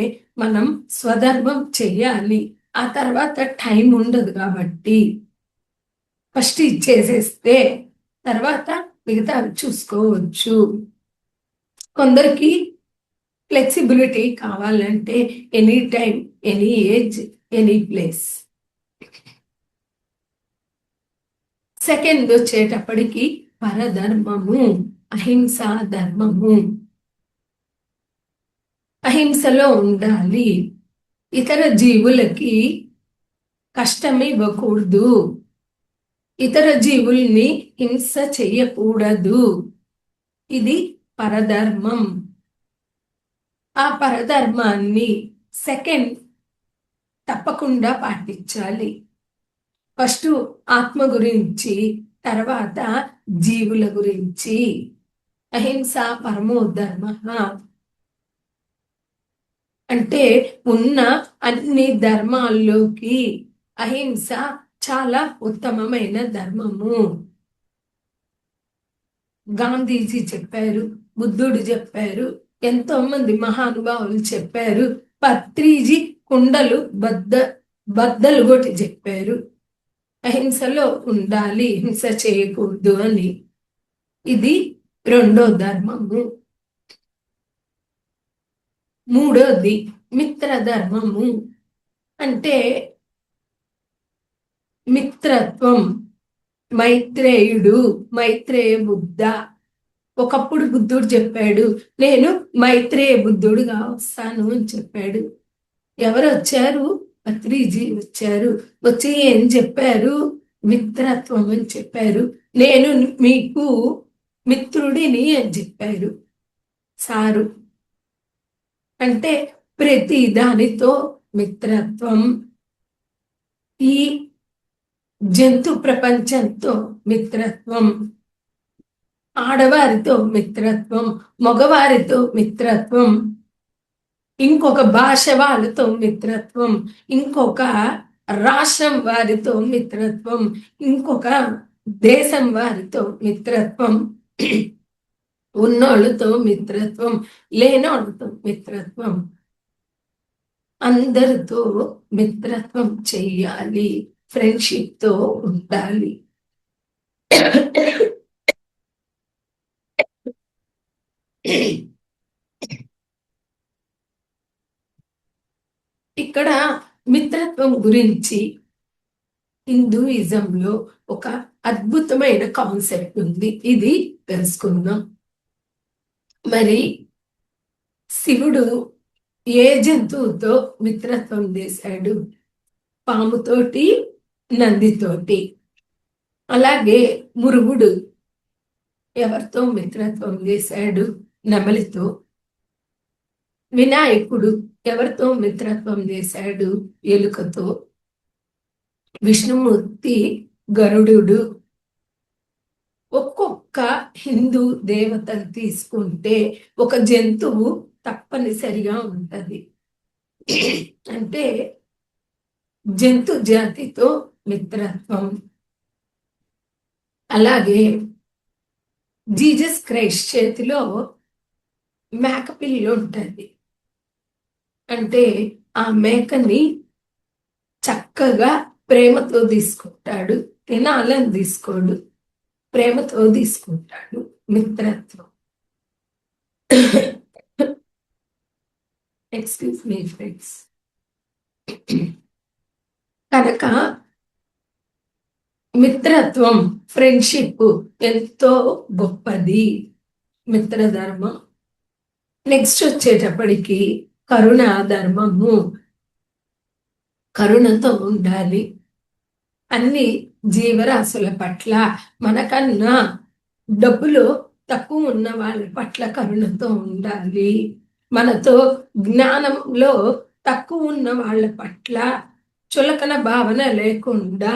మనం స్వధర్మం చెయ్యాలి. ఆ తర్వాత టైం ఉండదు కాబట్టి ఫస్ట్ ఇచ్చేసేస్తే తర్వాత మిగతా చూసుకోవచ్చు. కొందరికి ఫ్లెక్సిబిలిటీ కావాలంటే any time, any age, any place. Second వచ్చేటప్పటికి పరధర్మము, అహింసా ధర్మము. అహింసలో ఉండాలి. ఇతర జీవులకి కష్టం ఇవ్వకూడదు. ఇతర జీవుల్ని హింస చెయ్యకూడదు. ఇది పరధర్మం. ఆ పరధర్మాన్ని సెకండ్ తప్పకుండా పాటించాలి. ఫస్ట్ ఆత్మ గురించి, తర్వాత జీవుల గురించి. అహింస పరమో ధర్మ అంటే ఉన్న అన్ని ధర్మాల్లోకి అహింస చాలా ఉత్తమమైన ధర్మము. గాంధీజీ చెప్పారు, బుద్ధుడు చెప్పారు, ఎంతో మంది మహానుభావులు చెప్పారు, పత్రిజీ కుండలు బద్దలు కొట్టి చెప్పారు అహింసలో ఉండాలి, హింస చేయకూడదు అని. ఇది రెండో ధర్మము. మూడోది మిత్రధర్మము. అంటే మిత్రత్వం. మైత్రేయుడు, మైత్రేయ బుద్ధ. ఒకప్పుడు బుద్ధుడు చెప్పాడు, నేను మైత్రేయ బుద్ధుడుగా వస్తాను అని చెప్పాడు. ఎవరు వచ్చారు? పత్రిజీ వచ్చారు. వచ్చి ఏం చెప్పారు? మిత్రత్వం అని చెప్పారు. నేను మీకు మిత్రుడిని అని చెప్పారు సారు. అంటే ప్రతి దానితో మిత్రత్వం. ఈ జంతు ప్రపంచంతో మిత్రత్వం, ఆడవారితో మిత్రత్వం, మగవారితో మిత్రత్వం, ఇంకొక భాష వాళ్ళతో మిత్రత్వం, ఇంకొక రాష్ట్రం వారితో మిత్రత్వం, ఇంకొక దేశం వారితో మిత్రత్వం, ఉన్నోళ్ళతో మిత్రత్వం, లేనోళ్ళతో మిత్రత్వం. అందరితో మిత్రత్వం చెయ్యాలి, ఫ్రెండ్షిప్ తో ఉండాలి. ఇక్కడ మిత్రత్వం గురించి హిందూయిజంలో ఒక అద్భుతమైన కాన్సెప్ట్ ఉంది. ఇది తెలుసుకుందాం. మరి శివుడు ఏ జంతువుతో మిత్రత్వం చేశాడు? పాముతోటి, నందితోటి. అలాగే మురుగుడు ఎవరితో మిత్రత్వం చేశాడు? నెమలితో. వినాయకుడు ఎవరితో మిత్రత్వం చేశాడు? ఎలుకతో. విష్ణుమూర్తి గరుడు. ఒక్కొక్క హిందూ దేవతను తీసుకుంటే ఒక జంతువు తప్పనిసరిగా ఉంటది. అంటే జంతు జాతితో మిత్రత్వం. అలాగే జీసస్ క్రైస్ట్ చేతిలో మేకపిల్లి ఉంటది. అంటే ఆ మేకని చక్కగా ప్రేమతో తీసుకుంటాడు, తినాలని తీసుకోడు, ప్రేమతో తీసుకుంటాడు. మిత్రత్వం. Excuse me friends. కనుక మిత్రత్వం, ఫ్రెండ్షిప్ ఎంతో గొప్పది, మిత్రధర్మం. నెక్స్ట్ వచ్చేటప్పటికి కరుణా ధర్మము. కరుణతో ఉండాలి అన్ని జీవరాశుల పట్ల. మనకన్నా డబ్బులు తక్కువ ఉన్న వాళ్ళ పట్ల కరుణతో ఉండాలి. మనతో జ్ఞానంలో తక్కువ ఉన్న వాళ్ళ పట్ల చులకన భావన లేకుండా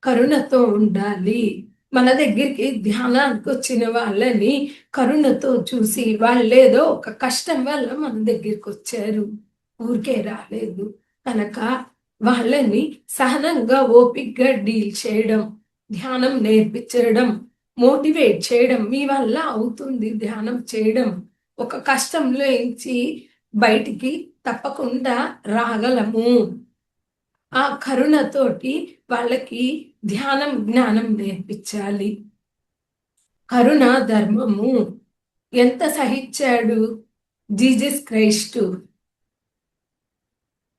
కరుణతో ఉండాలి. మన దగ్గరికి ధ్యానానికి వచ్చిన వాళ్ళని కరుణతో చూసి, వాళ్ళేదో ఒక కష్టం వల్ల మన దగ్గరికి వచ్చారు, ఊరికే రాలేదు కనుక వాళ్ళని సహనంగా ఓపికగా డీల్ చేయడం, ధ్యానం నేర్పించడం, మోటివేట్ చేయడం. మీ వల్ల అవుతుంది ధ్యానం చేయడం. ఒక కష్టంలో నుంచి బయటికి తప్పకుండా రాగలము. ఆ కరుణతోటి వాళ్ళకి ధ్యానం, జ్ఞానం నేర్పించాలి. కరుణ ధర్మము. ఎంత సహించాడు జీసస్ క్రైస్ట్,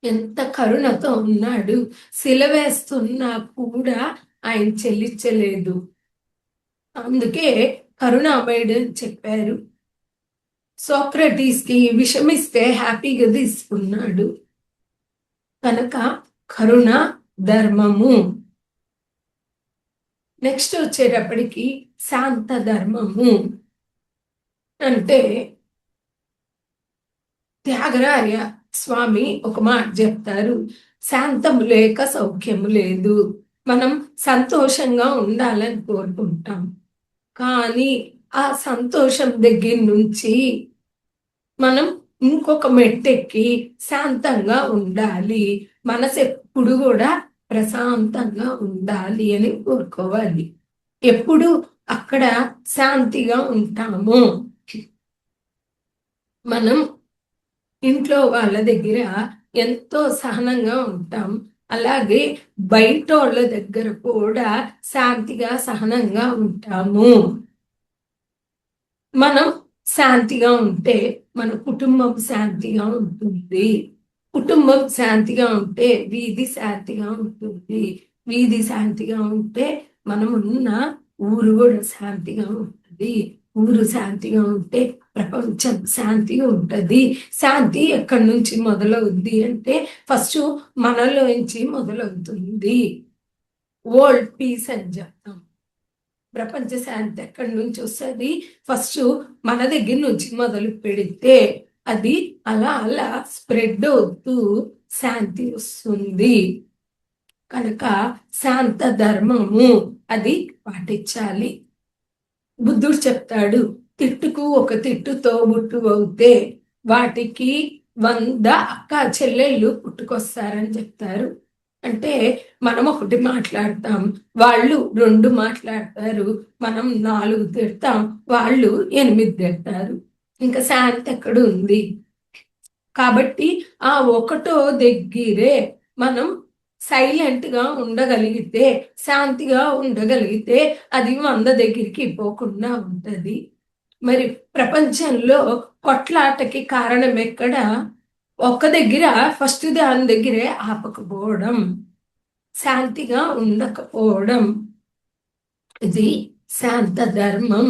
ఎంత కరుణతో ఉన్నాడు. సిలవేస్తున్నా కూడా ఆయన చెల్లించలేదు. అందుకే కరుణామయుడు అని చెప్పారు. సోక్రటీస్ కి విషమిస్తే హ్యాపీగా తీసుకున్నాడు. కనుక కరుణ ధర్మము. నెక్స్ట్ వచ్చేటప్పటికి శాంత ధర్మము. అంటే త్యాగరాయ స్వామి ఒక మాట చెప్తారు, శాంతము లేక సౌఖ్యము లేదు. మనం సంతోషంగా ఉండాలని కోరుకుంటాం, కానీ ఆ సంతోషం దగ్గర నుంచి మనం ఇంకొక మెట్టెక్కి శాంతంగా ఉండాలి, మనసు ఎప్పుడు కూడా ప్రశాంతంగా ఉండాలి అని కోరుకోవాలి. ఎప్పుడు అక్కడ శాంతిగా ఉంటాము. మనం ఇంట్లో వాళ్ళ దగ్గర ఎంతో సహనంగా ఉంటాం, అలాగే బయట వాళ్ళ దగ్గర కూడా శాంతిగా సహనంగా ఉంటాము. మనం శాంతిగా ఉంటే మన కుటుంబం శాంతిగా ఉంటుంది, కుటుంబం శాంతిగా ఉంటే వీధి శాంతిగా ఉంటుంది, వీధి శాంతిగా ఉంటే మనం ఉన్న ఊరు కూడా శాంతిగా ఉంటుంది, ఊరు శాంతిగా ఉంటే ప్రపంచం శాంతిగా ఉంటుంది. శాంతి ఎక్కడి నుంచి మొదలవుద్ది అంటే ఫస్ట్ మనలోంచి మొదలవుతుంది. వరల్డ్ పీస్ అని చెప్తాం. ప్రపంచ శాంతి ఎక్కడి నుంచి వస్తుంది? ఫస్ట్ మన దగ్గర నుంచి మొదలు పెడితే అది అలా అలా స్ప్రెడ్ అవుతూ శాంతి వస్తుంది. కనుక శాంత ధర్మము అది పాటించాలి. బుద్ధుడు చెప్తాడు, తిట్టుకు ఒక తిట్టుతో బుట్టు అవుతే వాటికి 100 అక్క చెల్లెళ్ళు పుట్టుకొస్తారని చెప్తారు. అంటే మనం ఒకటి మాట్లాడతాం, వాళ్ళు 2 మాట్లాడతారు, మనం 4 తిడతాం, వాళ్ళు 8 తిడతారు. ఇంకా శాంతి ఎక్కడ ఉంది? కాబట్టి ఆ ఒకటో దగ్గరే మనం సైలెంట్ గా ఉండగలిగితే, శాంతిగా ఉండగలిగితే అది 100 దగ్గరికి పోకుండా ఉంటది. మరి ప్రపంచంలో కొట్లాటకి కారణం ఎక్కడ? ఒక్క దగ్గర ఫస్ట్ దాని దగ్గరే ఆపకపోవడం, శాంతిగా ఉండకపోవడం. ఇది శాంత ధర్మం.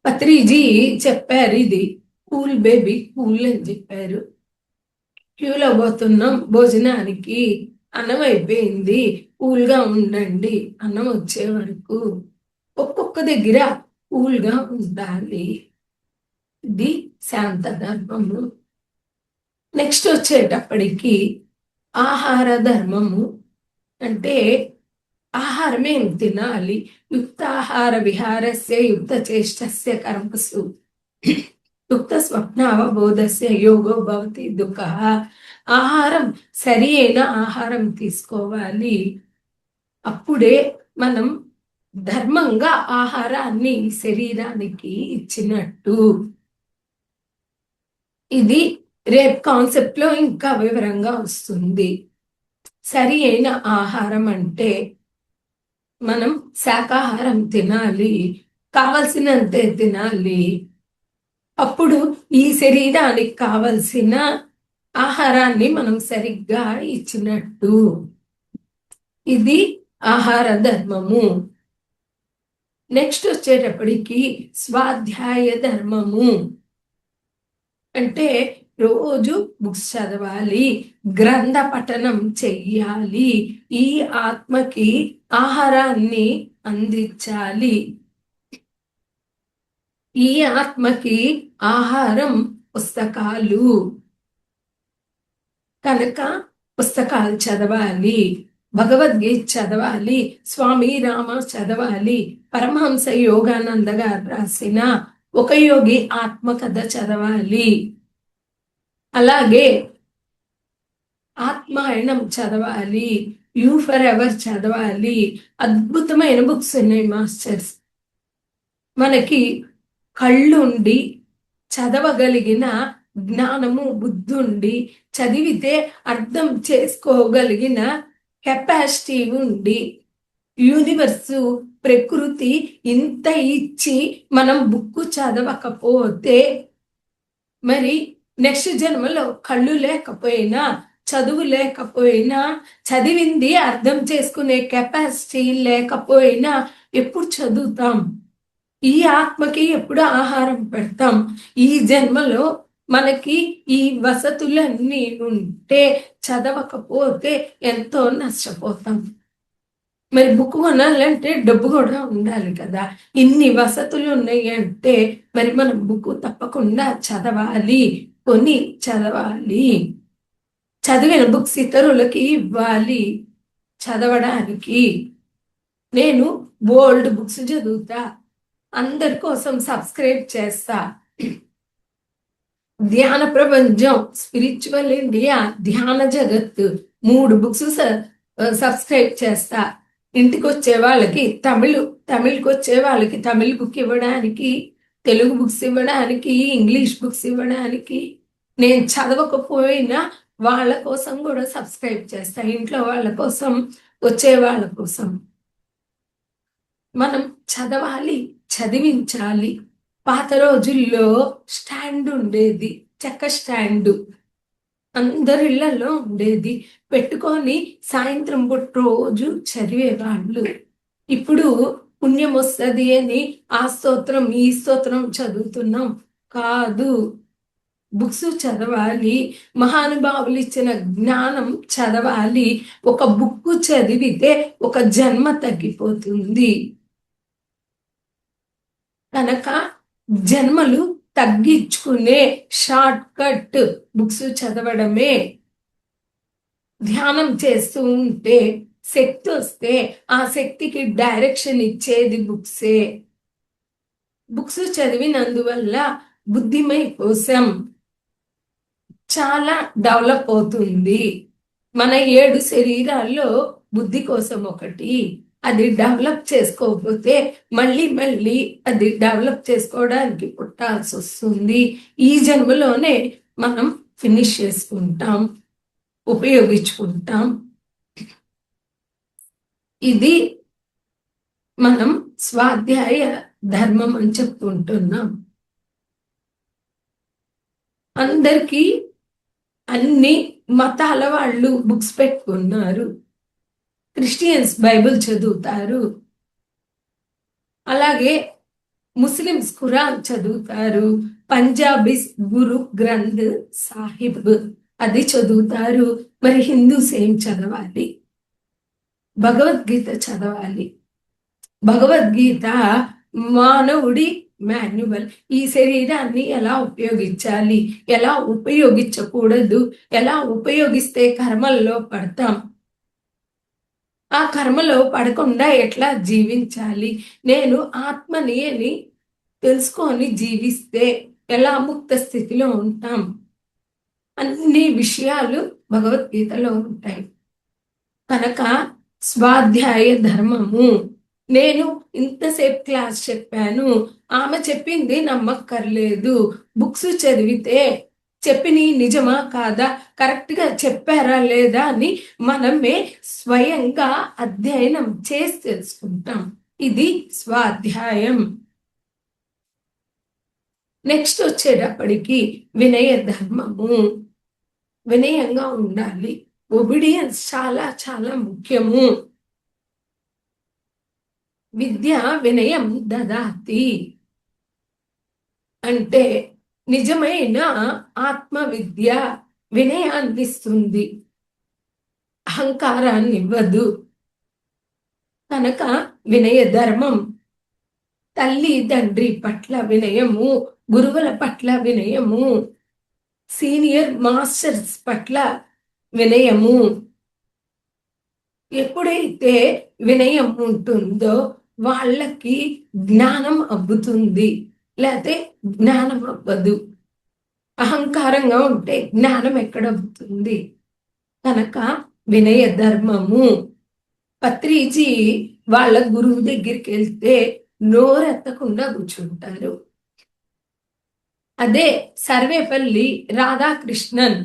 పత్రిజీ చెప్పారు, ఇది కూల్ బేబీ కూల్ అని చెప్పారు. క్యూలో పోతున్నాం భోజనానికి, అన్నం అయిపోయింది, కూల్గా ఉండండి అన్నం వచ్చే వరకు. ఒక్కొక్క దగ్గర కూల్గా ఉండాలి. ఇది శాంత ధర్మము. నెక్స్ట్ వచ్చేటప్పటికి ఆహార ధర్మము. అంటే ఆహారం ఏం తినాలి? యుక్తాహార విహారస్య యుక్త చేష్టస్య కర్మసు యుక్త స్వప్నావబోధస్య యోగో భవతి దుఃఖ. ఆహారం సరి అయిన ఆహారం తీసుకోవాలి, అప్పుడే మనం ధర్మంగా ఆహారాన్ని శరీరానికి ఇచ్చినట్టు. ఇది రేపు కాన్సెప్ట్ లో ఇంకా వివరంగా వస్తుంది. సరి అయిన ఆహారం అంటే మనం శాకాహారం తినాలి, కావలసినంతే తినాలి, అప్పుడు ఈ శరీరానికి కావలసిన ఆహారాన్ని మనం సరిగ్గా ఇచ్చినట్టు. ఇది ఆహార ధర్మము. నెక్స్ట్ వచ్చేటప్పటికి స్వాధ్యాయ ధర్మము. అంటే రోజు బుక్స్ చదవాలి, గ్రంథ పఠనం చెయ్యాలి, ఈ ఆత్మకి ఆహారాన్ని అందించాలి. ఈ ఆత్మకి ఆహారం పుస్తకాలు, కనుక పుస్తకాలు చదవాలి, భగవద్గీత చదవాలి, స్వామి రామ చదవాలి, పరమహంస యోగానంద గారు రాసిన ఒక యోగి ఆత్మకథ చదవాలి, అలాగే ఆత్మాయణం చదవాలి, యూ ఫర్ ఎవర్ చదవాలి. అద్భుతమైన బుక్స్ ఉన్నాయి మాస్టర్స్. మనకి కళ్ళుండి చదవగలిగిన జ్ఞానము, బుద్ధుండి చదివితే అర్థం చేసుకోగలిగిన కెపాసిటీ ఉండి, యూనివర్సు ప్రకృతి ఇంత ఇచ్చి మనం బుక్ చదవకపోతే, మరి నెక్స్ట్ జన్మలో కళ్ళు లేకపోయినా, చదువు లేకపోయినా, చదివింది అర్థం చేసుకునే కెపాసిటీ లేకపోయినా ఎప్పుడు చదువుతాం? ఈ ఆత్మకి ఎప్పుడు ఆహారం పెడతాం? ఈ జన్మలో మనకి ఈ వసతులన్నీ ఉంటే చదవకపోతే ఎంతో నష్టపోతాం. మరి బుక్ కొనాలంటే డబ్బు కూడా ఉండాలి కదా. ఇన్ని వసతులు ఉన్నాయి అంటే మరి మనం బుక్ తప్పకుండా చదవాలి, కొని చదవాలి. చదివిన బుక్స్ ఇతరులకి ఇవ్వాలి చదవడానికి. నేను బోల్డ్ బుక్స్ చదువుతా, అందరి కోసం సబ్స్క్రైబ్ చేస్తా. ధ్యాన ప్రపంచం, స్పిరిచువల్ ఇండియా, ధ్యాన జగత్తు 3 బుక్స్ సబ్స్క్రైబ్ చేస్తా. ఇంటికి వచ్చే వాళ్ళకి తమిళ్కి వచ్చే వాళ్ళకి తమిళ్ బుక్ ఇవ్వడానికి, తెలుగు బుక్స్ ఇవ్వడానికి, ఇంగ్లీష్ బుక్స్ ఇవ్వడానికి, నేను చదవకపోయినా వాళ్ళ కోసం కూడా సబ్స్క్రైబ్ చేస్తా. ఇంట్లో వాళ్ళ కోసం, వచ్చే వాళ్ళ కోసం. మనం చదవాలి, చదివించాలి. పాత రోజుల్లో స్టాండ్ ఉండేది, చెక్క స్టాండ్ అందరి ఇళ్లలో ఉండేది. పెట్టుకొని సాయంత్రం పూట రోజు చదివేవాళ్ళు. ఇప్పుడు పుణ్యం వస్తుంది అని ఆ స్తోత్రం ఈ స్తోత్రం చదువుతున్నాం కాదు. బుక్స్ చదవాలి, మహానుభావులు ఇచ్చిన జ్ఞానం చదవాలి. ఒక బుక్ చదివితే ఒక జన్మ తగ్గిపోతుంది కనుక జన్మలు తగ్గించుకునే షార్ట్ కట్ బుక్స్ చదవడమే. ధ్యానం చేస్తూ ఉంటే శక్తి వస్తే ఆ శక్తికి డైరెక్షన్ ఇచ్చేది బుక్సే. బుక్స్ చదివినందువల్ల బుద్ధిమయ కోసం చాలా డెవలప్ అవుతుంది. మన 7 శరీరాల్లో బుద్ధి కోసం ఒకటి, అది డెవలప్ చేసుకోకపోతే మళ్ళీ అది డెవలప్ చేసుకోవడానికి పుట్టాల్సి వస్తుంది. ఈ జన్మలోనే మనం ఫినిష్ చేసుకుంటాం, ఉపయోగించుకుంటాం. ఇది మనం స్వాధ్యాయ ధర్మం అని చెప్పుకుంటున్నాం. అందరికీ అన్ని మతాల వాళ్ళు బుక్స్ పెట్టుకున్నారు. క్రిస్టియన్స్ బైబిల్ చదువుతారు, అలాగే ముస్లిమ్స్ ఖురాన్ చదువుతారు, పంజాబీస్ గురు గ్రంథ్ సాహిబ్ అది చదువుతారు. మరి హిందూస్ ఏం చదవాలి? భగవద్గీత చదవాలి. భగవద్గీత మానవుడి మాన్యువల్. ఈ శరీరాన్ని ఎలా ఉపయోగించాలి, ఎలా ఉపయోగించకూడదు, ఎలా ఉపయోగిస్తే కర్మల్లో పడతాం, ఆ కర్మలో పడకుండా ఎట్లా జీవించాలి, నేను ఆత్మని అని తెలుసుకొని జీవిస్తే ఎలా ముక్త స్థితిలో ఉంటాం, అన్ని విషయాలు భగవద్గీతలో ఉంటాయి. కనుక స్వాధ్యాయ ధర్మము. నేను ఇంతసేపు క్లాస్ చెప్పాను, ఆమె చెప్పింది నమ్మక్కర్లేదు. బుక్స్ చదివితే చెప్పిని నిజమా కాదా, కరెక్ట్గా చెప్పారా లేదా అని మనమే స్వయంగా అధ్యయనం చేసి తెలుసుకుంటాం. ఇది స్వాధ్యాయం. నెక్స్ట్ వచ్చేటప్పటికి వినయ ధర్మము. వినయంగా ఉండాలి. ఒబిడియన్స్ చాలా చాలా ముఖ్యము. విద్య వినయం దదాతి అంటే నిజమైన ఆత్మ విద్య వినయాన్ని ఇస్తుంది, అహంకారాన్ని ఇవ్వదు. కనుక వినయ ధర్మం. తల్లి తండ్రి పట్ల వినయము, గురువుల పట్ల వినయము, సీనియర్ మాస్టర్స్ పట్ల వినయము. ఎప్పుడైతే వినయం ఉంటుందో వాళ్ళకి జ్ఞానం అబ్బుతుంది, లేకపోతే జ్ఞానం అవ్వదు. అహంకారంగా ఉంటే జ్ఞానం ఎక్కడవుతుంది? కనుక వినయ ధర్మము. పత్రిజీ వాళ్ళ గురువు దగ్గరికి వెళ్తే నోరెత్తకుండా కూర్చుంటారు. అదే సర్వేపల్లి రాధాకృష్ణన్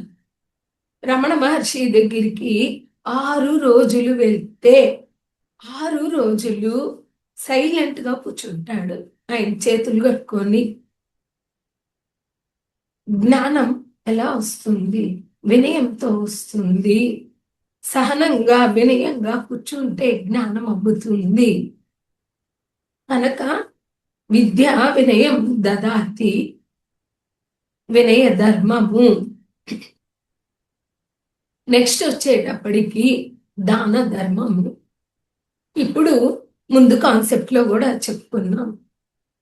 రమణ మహర్షి దగ్గరికి 6 రోజులు వెళ్తే 6 రోజులు సైలెంట్ గా కూర్చుంటాడు, ఆయన చేతులు కట్టుకొని. జ్ఞానం ఎలా వస్తుంది? వినయంతో వస్తుంది. సహనంగా వినయంగా కూర్చుంటే జ్ఞానం అబ్బుతుంది. కనుక విద్య వినయం దదాతి, వినయ ధర్మము. నెక్స్ట్ వచ్చేటప్పటికి దాన ధర్మము. ఇప్పుడు ముందు కాన్సెప్ట్ లో కూడా చెప్పుకున్నాం,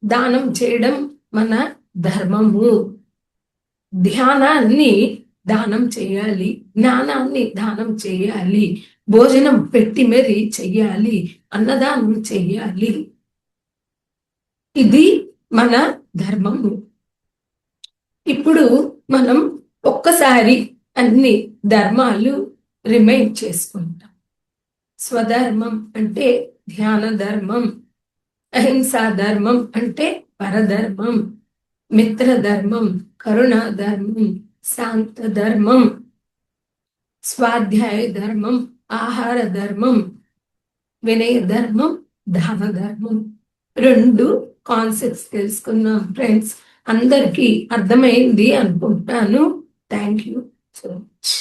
దానం చేయడం మన ధర్మము. ధ్యానాన్ని దానం చేయాలి, జ్ఞానాన్ని దానం చేయాలి, భోజనం పెట్టి మరీ చెయ్యాలి, అన్నదానం చెయ్యాలి. ఇది మన ధర్మము. ఇప్పుడు మనం ఒక్కసారి అన్ని ధర్మాలు రిమైండ్ చేసుకుంటాం. స్వధర్మం అంటే ధ్యాన ధర్మం, అహింసా ధర్మం అంటే పరధర్మం, మిత్రధర్మం, కరుణా ధర్మం, శాంత ధర్మం, స్వాధ్యాయ ధర్మం, ఆహార ధర్మం, వినయ ధర్మం, దాన ధర్మం. 2 కాన్సెప్ట్స్ తెలుసుకున్నాం ఫ్రెండ్స్. అందరికీ అర్థమైంది అనుకుంటాను. Thank you so much.